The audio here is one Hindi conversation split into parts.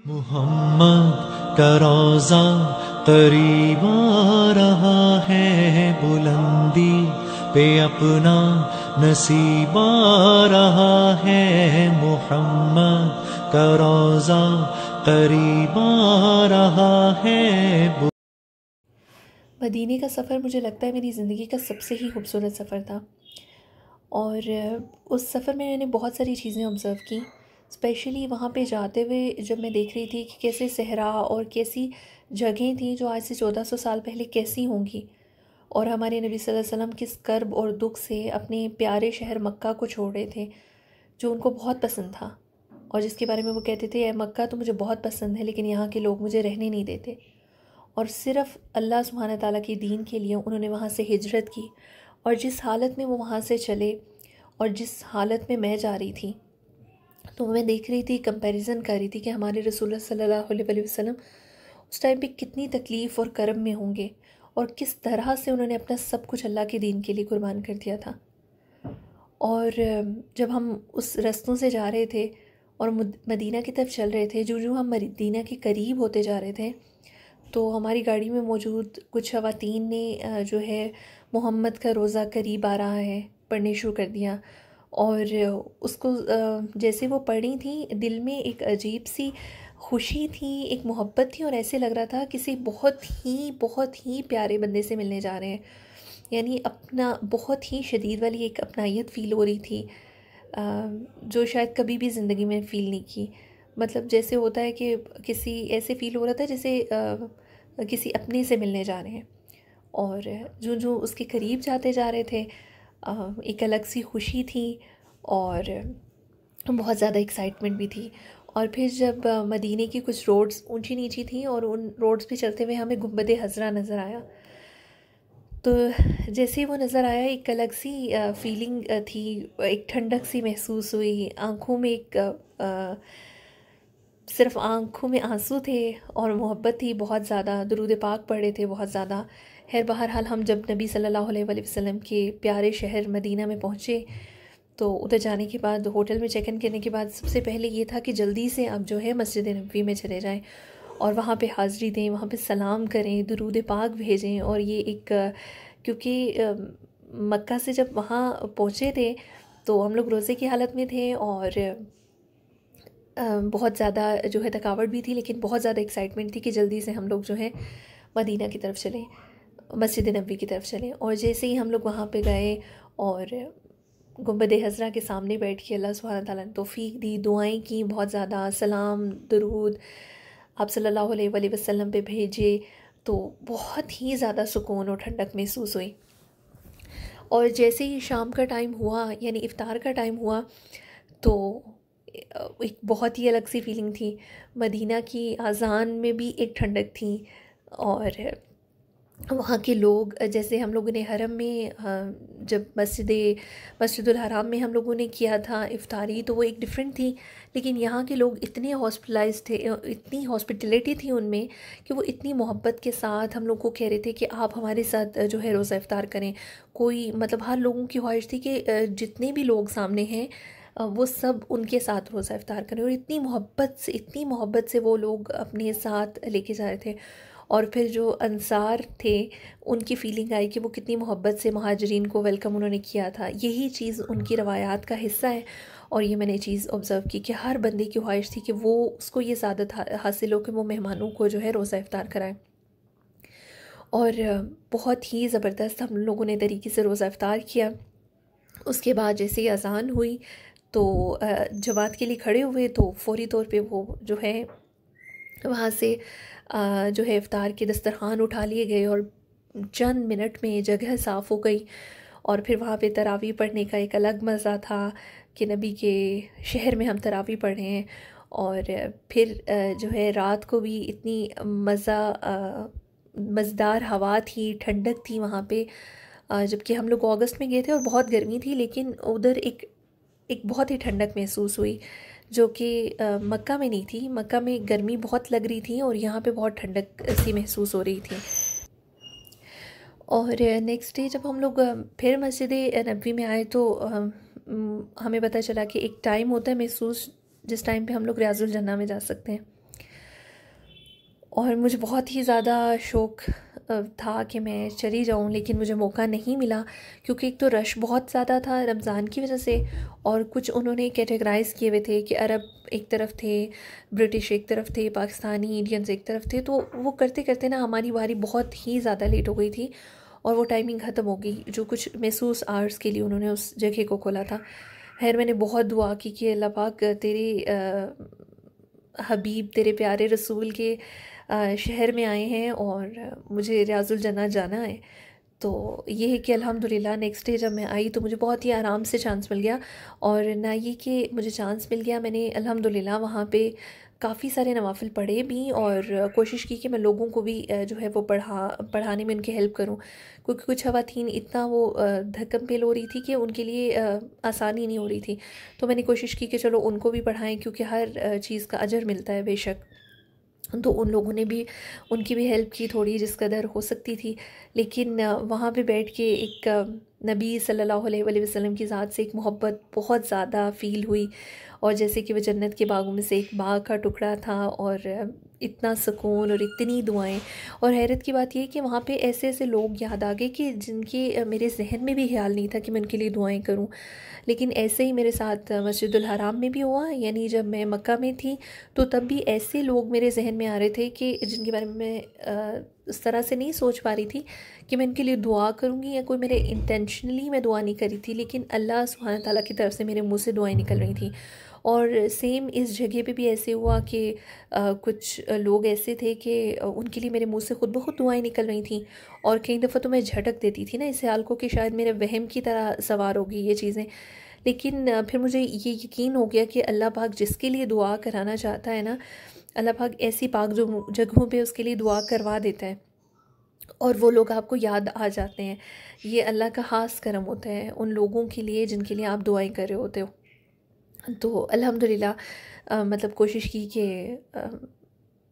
मोहम्मद का रोज़ा करीब आ रहा है, बुलंदी पे अपना नसीब आ रहा है। मोहम्मद का रोज़ा करीब आ रहा है। मदीने का सफ़र मुझे लगता है मेरी ज़िंदगी का सबसे ही खूबसूरत सफ़र था। और उस सफ़र में मैंने बहुत सारी चीज़ें ऑब्ज़र्व की। स्पेशली वहाँ पे जाते हुए जब मैं देख रही थी कि कैसे सहरा और कैसी जगहें थी जो आज से 1400 साल पहले कैसी होंगी, और हमारे नबी सल्लल्लाहु अलैहि वसल्लम किस कर्ब और दुख से अपने प्यारे शहर मक्का को छोड़ रहे थे, जो उनको बहुत पसंद था और जिसके बारे में वो कहते थे, ए मक्का तो मुझे बहुत पसंद है लेकिन यहाँ के लोग मुझे रहने नहीं देते। और सिर्फ़ अल्लाह सुब्हानह ताला के दीन के लिए उन्होंने वहाँ से हिजरत की। और जिस हालत में वो वहाँ से चले और जिस हालत में मैं जा रही थी, तो मैं देख रही थी, कंपैरिजन कर रही थी कि हमारे रसूल सल्लल्लाहु अलैहि वसल्लम उस टाइम पे कितनी तकलीफ़ और करब में होंगे और किस तरह से उन्होंने अपना सब कुछ अल्लाह के दीन के लिए कुर्बान कर दिया था। और जब हम उस रस्तों से जा रहे थे और मदीना की तरफ चल रहे थे, जो हम मदीना के करीब होते जा रहे थे, तो हमारी गाड़ी में मौजूद कुछ ख़वातीन ने जो है मोहम्मद का रोज़ा करीब आ रहा है पढ़ने शुरू कर दिया। और उसको जैसे वो पढ़ी थी, दिल में एक अजीब सी खुशी थी, एक मोहब्बत थी, और ऐसे लग रहा था किसी बहुत ही प्यारे बंदे से मिलने जा रहे हैं। यानी अपना बहुत ही शदीद वाली एक अपनायत फ़ील हो रही थी, जो शायद कभी भी ज़िंदगी में फ़ील नहीं की। मतलब जैसे होता है कि किसी ऐसे फ़ील हो रहा था जैसे किसी अपने से मिलने जा रहे हैं। और जो जो उसके करीब जाते जा रहे थे, एक अलग सी खुशी थी और बहुत ज़्यादा एक्साइटमेंट भी थी। और फिर जब मदीने की कुछ रोड्स ऊंची नीची थी और उन रोड्स पे चलते हुए हमें गुंबद हज़रा नज़र आया, तो जैसे ही वो नज़र आया एक अलग सी फीलिंग थी, एक ठंडक सी महसूस हुई आँखों में, एक सिर्फ़ आँखों में आंसू थे और मोहब्बत थी बहुत ज़्यादा, दुरूद पाक पढ़े थे बहुत ज़्यादा। खैर बहरहाल हम जब नबी सल्लल्लाहु अलैहि वसल्लम के प्यारे शहर मदीना में पहुँचे, तो उधर जाने के बाद होटल में चेक इन करने के बाद सबसे पहले ये था कि जल्दी से अब जो है मस्जिद नबवी में चले जाएं और वहाँ पे हाज़री दें, वहाँ पे सलाम करें, दुरूद पाक भेजें। और ये एक क्योंकि मक्का से जब वहाँ पहुँचे थे तो हम लोग रोज़े की हालत में थे और बहुत ज़्यादा जो है थकावट भी थी, लेकिन बहुत ज़्यादा एक्साइटमेंट थी कि जल्दी से हम लोग जो है मदीना की तरफ चलें, मस्जिद नबवी की तरफ चलें। और जैसे ही हम लोग वहाँ पे गए और गुंबद हज़रा के सामने बैठ के अल्लाह सुब्हानहू तआला ने तौफ़ीक दी, दुआएं की बहुत ज़्यादा, सलाम दुरूद आप सल्लल्लाहु अलैहि वसल्लम पे भेजे, तो बहुत ही ज़्यादा सुकून और ठंडक महसूस हुई। और जैसे ही शाम का टाइम हुआ, यानी इफ़्तार का टाइम हुआ, तो एक बहुत ही अलग सी फीलिंग थी। मदीना की अज़ान में भी एक ठंडक थी और वहाँ के लोग, जैसे हम लोगों ने हरम में जब मस्जिदुल हराम में हम लोगों ने किया था इफ़्तारी, तो वो एक डिफरेंट थी। लेकिन यहाँ के लोग इतने हॉस्पिटलाइज्ड थे, इतनी हॉस्पिटलिटी थी उनमें कि वो इतनी मोहब्बत के साथ हम लोग को कह रहे थे कि आप हमारे साथ जो है रोज़ा इफ़्तार करें। कोई मतलब हर लोगों की ख्वाहिश थी कि जितने भी लोग सामने हैं वो सब उनके साथ रोज़ा इफ़्तार करें। और इतनी मोहब्बत से वो लोग अपने साथ लेके जा रहे थे। और फिर जो अंसार थे, उनकी फ़ीलिंग आई कि वो कितनी मोहब्बत से महाजरीन को वेलकम उन्होंने किया था। यही चीज़ उनकी रवायात का हिस्सा है। और ये मैंने चीज़ ऑब्ज़र्व की कि हर बंदे की ख्वाहिश थी कि वो उसको ये सादत हासिल हो कि वो मेहमानों को जो है रोज़ा इफ़्तार कराएं। और बहुत ही ज़बरदस्त हम लोगों ने तरीके से रोज़ा इफ़्तार किया। उसके बाद जैसे ही अज़ान हुई तो जमात के लिए खड़े हुए, तो फ़ौरी तौर पे वो जो है वहाँ से जो है इफ़्तार के दस्तरख़्वान उठा लिए गए और चंद मिनट में जगह साफ़ हो गई। और फिर वहाँ पे तरावी पढ़ने का एक अलग मज़ा था कि नबी के शहर में हम तरावी पढ़े हैं। और फिर जो है रात को भी इतनी मज़ेदार हवा थी, ठंडक थी वहाँ पे। जबकि हम लोग अगस्त में गए थे और बहुत गर्मी थी, लेकिन उधर एक एक बहुत ही ठंडक महसूस हुई जो कि मक्का में नहीं थी। मक्का में गर्मी बहुत लग रही थी और यहाँ पे बहुत ठंडक सी महसूस हो रही थी। और नेक्स्ट डे जब हम लोग फिर मस्जिद नबवी में आए, तो हमें पता चला कि एक टाइम होता है महसूस जिस टाइम पे हम लोग रियाजुल जन्ना में जा सकते हैं। और मुझे बहुत ही ज़्यादा शौक़ था कि मैं चली जाऊं, लेकिन मुझे मौका नहीं मिला क्योंकि एक तो रश बहुत ज़्यादा था रमज़ान की वजह से, और कुछ उन्होंने कैटेगराइज़ किए हुए थे कि अरब एक तरफ थे, ब्रिटिश एक तरफ थे, पाकिस्तानी इंडियंस एक तरफ थे। तो वो करते करते ना हमारी बारी बहुत ही ज़्यादा लेट हो गई थी और वो टाइमिंग ख़त्म हो गई जो कुछ महसूस आवर्स के लिए उन्होंने उस जगह को खोला था। खैर मैंने बहुत दुआ की कि अल्लाह पाक तेरे हबीब, तेरे प्यारे रसूल के शहर में आए हैं और मुझे रियाजुल जन्नत जाना है। तो ये है कि अल्हम्दुलिल्लाह नेक्स्ट डे जब मैं आई तो मुझे बहुत ही आराम से चांस मिल गया। और ना ये कि मुझे चांस मिल गया, मैंने अल्हम्दुलिल्लाह वहाँ पे काफ़ी सारे नवाफ़िल पढ़े भी और कोशिश की कि मैं लोगों को भी जो है वो पढ़ाने में उनकी हेल्प करूँ, क्योंकि कुछ ख़वातीन इतना वो धक्कम पेल हो रही थी कि उनके लिए आसानी नहीं हो रही थी। तो मैंने कोशिश की कि चलो उनको भी पढ़ाएं, क्योंकि हर चीज़ का अजर मिलता है बेशक। तो उन लोगों ने भी उनकी भी हेल्प की थोड़ी जिस कदर हो सकती थी। लेकिन वहाँ पे बैठ के एक नबी सल्लल्लाहु अलैहि वसल्लम की ज़ात से एक मोहब्बत बहुत ज़्यादा फ़ील हुई, और जैसे कि वह जन्नत के बागों में से एक बाग का टुकड़ा था, और इतना सुकून और इतनी दुआएं। और हैरत की बात यह कि वहाँ पे ऐसे ऐसे लोग याद आ गए कि जिनके मेरे जहन में भी ख्याल नहीं था कि मैं उनके लिए दुआएं करूं। लेकिन ऐसे ही मेरे साथ मस्जिदुल हराम में भी हुआ, यानी जब मैं मक्का में थी तो तब भी ऐसे लोग मेरे जहन में आ रहे थे कि जिनके बारे में मैं इस तरह से नहीं सोच पा रही थी कि मैं इनके लिए दुआ करूँगी, या कोई मेरे इंटेंशनली मैं दुआ नहीं करी थी, लेकिन अल्लाह सुब्हान ताला की तरफ से मेरे मुंह से दुआएं निकल रही थी। और सेम इस जगह पे भी ऐसे हुआ कि कुछ लोग ऐसे थे कि उनके लिए मेरे मुंह से खुद ब खुद दुआएं निकल रही थी। और कई दफ़ा तो मैं झटक देती थी ना इस ख्याल को कि शायद मेरे वहम की तरह सवार होगी ये चीज़ें। लेकिन फिर मुझे ये यकीन हो गया कि अल्लाह पाक जिसके लिए दुआ कराना चाहता है ना, अल्लाह पाक ऐसी पाक जो जगहों पे उसके लिए दुआ करवा देता है और वो लोग आपको याद आ जाते हैं। ये अल्लाह का ख़ास करम होता है उन लोगों के लिए जिनके लिए आप दुआएं कर रहे होते हो। तो अल्हम्दुलिल्लाह मतलब कोशिश की कि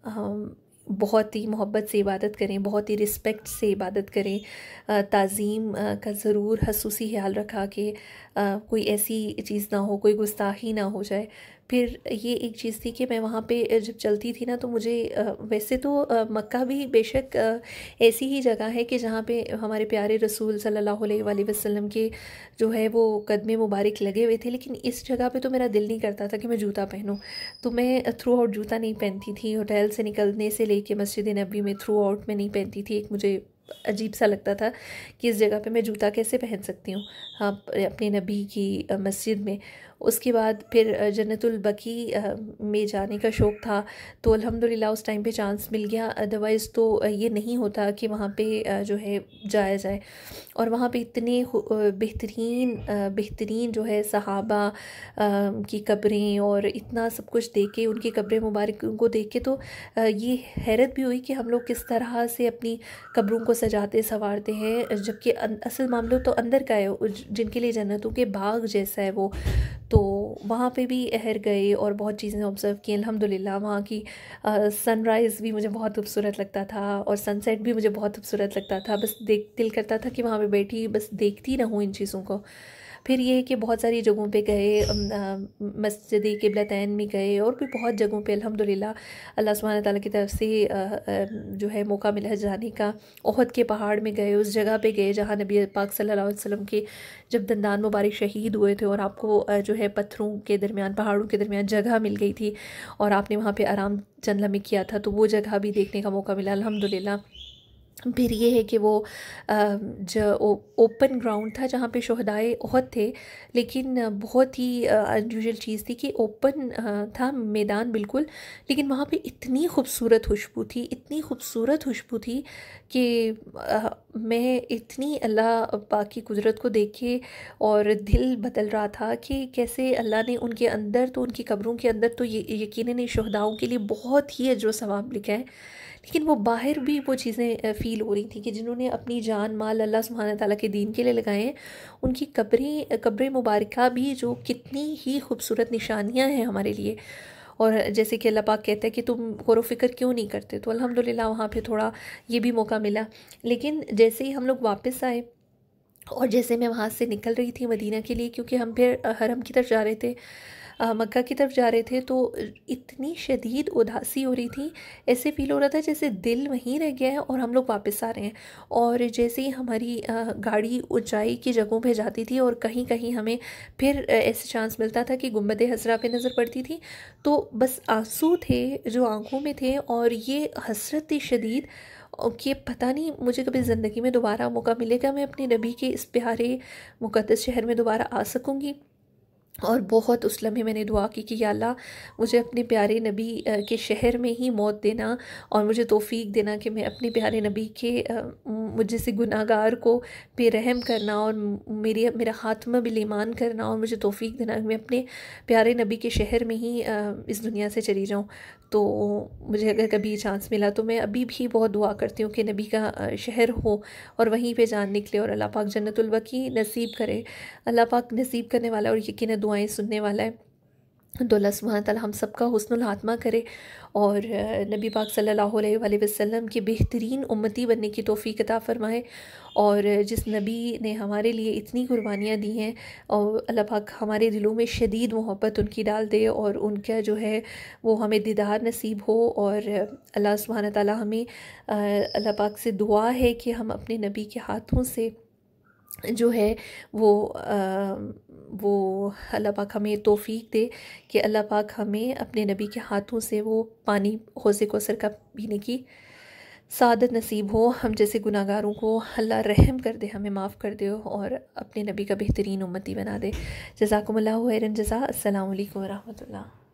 हम बहुत ही मोहब्बत से इबादत करें, बहुत ही रिस्पेक्ट से इबादत करें। ताज़ीम का ज़रूर ख़ुसूसी ख्याल रखा कि कोई ऐसी चीज़ ना हो, कोई गुस्ताखी ना हो जाए। फिर ये एक चीज़ थी कि मैं वहाँ पे जब चलती थी ना तो मुझे वैसे तो मक्का भी बेशक ऐसी ही जगह है कि जहाँ पे हमारे प्यारे रसूल सल्लल्लाहु अलैहि वसल्लम के जो है वो कदमे मुबारक लगे हुए थे, लेकिन इस जगह पे तो मेरा दिल नहीं करता था कि मैं जूता पहनूं। तो मैं थ्रू आउट जूता नहीं पहनती थी, होटल से निकलने से लेके मस्जिद नबी में थ्रू आउट में नहीं पहनती थी। एक मुझे अजीब सा लगता था कि इस जगह पे मैं जूता कैसे पहन सकती हूँ, हाँ अपने नबी की मस्जिद में। उसके बाद फिर जन्नतुल बकी में जाने का शौक़ था, तो अल्हम्दुलिल्लाह उस टाइम पे चांस मिल गया। अदरवाइज़ तो ये नहीं होता कि वहाँ पे जो है जाया जाए। और वहाँ पे इतने बेहतरीन जो है सहाबा की कब्रें और इतना सब कुछ देख के, उनकी कब्रें मुबारक को देख के तो ये हैरत भी हुई कि हम लोग किस तरह से अपनी कब्रों को सजाते संवारते हैं, जबकि असल मामला तो अंदर का है, जिनके लिए जन्नतों के बाग जैसा है वो। तो वहाँ पे भी अहर गए और बहुत चीज़ें ऑब्ज़र्व की अल्हम्दुलिल्लाह। वहाँ की सनराइज़ भी मुझे बहुत खूबसूरत लगता था और सनसेट भी मुझे बहुत खूबसूरत लगता था। बस दिल करता था कि वहाँ पे बैठी बस देखती रहूँ इन चीज़ों को। फिर ये है कि बहुत सारी जगहों पे गए, मस्जिद क़िबलतैन में गए और भी बहुत जगहों पे अल्हम्दुलिल्लाह अल्लाह सुब्हान ताला की तरफ से जो है मौका मिला जाने का। ओहद के पहाड़ में गए, उस जगह पे गए जहाँ नबी पाक सल्लल्लाहु अलैहि वसल्लम के जब दंदान मुबारक शहीद हुए थे और आपको जो है पत्थरों के दरमियान, पहाड़ों के दरमियान जगह मिल गई थी और आपने वहाँ पे आराम चंद लम्हे किया था, तो वो जगह भी देखने का मौका मिला अल्हम्दुलिल्लाह। फिर ये है कि वो जो ओपन ग्राउंड था जहाँ पे शुहदाए ओहद थे, लेकिन बहुत ही अनयूजुअल चीज़ थी कि ओपन था मैदान बिल्कुल, लेकिन वहाँ पे इतनी खूबसूरत खुशबू थी, इतनी खूबसूरत खुशबू थी कि मैं इतनी अल्लाह पाक की कुदरत को देख के और दिल बदल रहा था कि कैसे अल्लाह ने उनके अंदर, तो उनकी कब्रों के अंदर तो यकीनन शुहदाओं के लिए बहुत ही अजर सवाब लिखा है, लेकिन वो बाहर भी वो चीज़ें फ़ील हो रही थी कि जिन्होंने अपनी जान माल अल्लाह सुब्हान ताला के दीन के लिए लगाए हैं, उनकी कब्रें मुबारका भी जो कितनी ही खूबसूरत निशानियां हैं हमारे लिए। और जैसे कि अल्लाह पाक कहता है कि तुम गौर फ़िक्र क्यों नहीं करते, तो अल्हम्दुलिल्लाह वहाँ पे थोड़ा ये भी मौका मिला। लेकिन जैसे ही हम लोग वापस आए और जैसे मैं वहाँ से निकल रही थी मदीना के लिए, क्योंकि हम फिर हरम की तरफ जा रहे थे, मक्का की तरफ जा रहे थे तो इतनी शदीद उदासी हो रही थी, ऐसे फ़ील हो रहा था जैसे दिल वहीं रह गया है और हम लोग वापस आ रहे हैं। और जैसे ही हमारी गाड़ी ऊंचाई की जगहों पे जाती थी और कहीं कहीं हमें फिर ऐसे चांस मिलता था कि गुंबद हज़रा पे नज़र पड़ती थी, तो बस आंसू थे जो आंखों में थे और ये हसरत थी शदीद कि पता नहीं मुझे कभी ज़िंदगी में दोबारा मौका मिलेगा, मैं अपने नबी के इस प्यारे मुक़द्दस शहर में दोबारा आ सकूँगी। और बहुत उस लम्हे मैंने दुआ की कि या अल्लाह मुझे अपने प्यारे नबी के शहर में ही मौत देना और मुझे तौफ़ीक देना कि मैं अपने प्यारे नबी के मुझ जैसे गुनाहगार को बेरहम करना और मेरा ख़ात्मा बिल ईमान करना और मुझे तौफ़ीक देना कि मैं अपने प्यारे नबी के शहर में ही इस दुनिया से चली जाऊँ। तो मुझे अगर कभी चांस मिला तो मैं अभी भी बहुत दुआ करती हूँ कि नबी का शहर हो और वहीं पे जान निकले और अल्लाह पाक जन्नतुल बकी नसीब करे। अल्लाह पाक नसीब करने वाला और यकीनन दुआएं सुनने वाला है। तो अल्लाह सुब्हान तआला हम सबका हुस्नुल खात्मा करे और नबी पाक सल्लल्लाहु अलैहि वसल्लम के बेहतरीन उम्मती बनने की तौफ़ीक अता फ़रमाए। और जिस नबी ने हमारे लिए इतनी कुर्बानियाँ दी हैं और अल्लाह पाक हमारे दिलों में शदीद मोहब्बत उनकी डाल दे और उनका जो है वो हमें दीदार नसीब हो। और अल्लाह सुब्हान तआला हमें अल्लाह पाक से दुआ है कि हम अपने नबी के हाथों से जो है वो अल्लाह पाक हमें तौफ़ीक दे कि अल्लाह पाक हमें अपने नबी के हाथों से वो पानी हौज़े कौसर का पीने की सादत नसीब हो। हम जैसे गुनाहगारों को अल्लाह रहम कर दे, हमें माफ़ कर दे और अपने नबी का बेहतरीन उम्मती बना दे। जज़ाकुमुल्लाहु खैरन जज़ा। अस्सलामु अलैकुम व रहमतुल्लाह।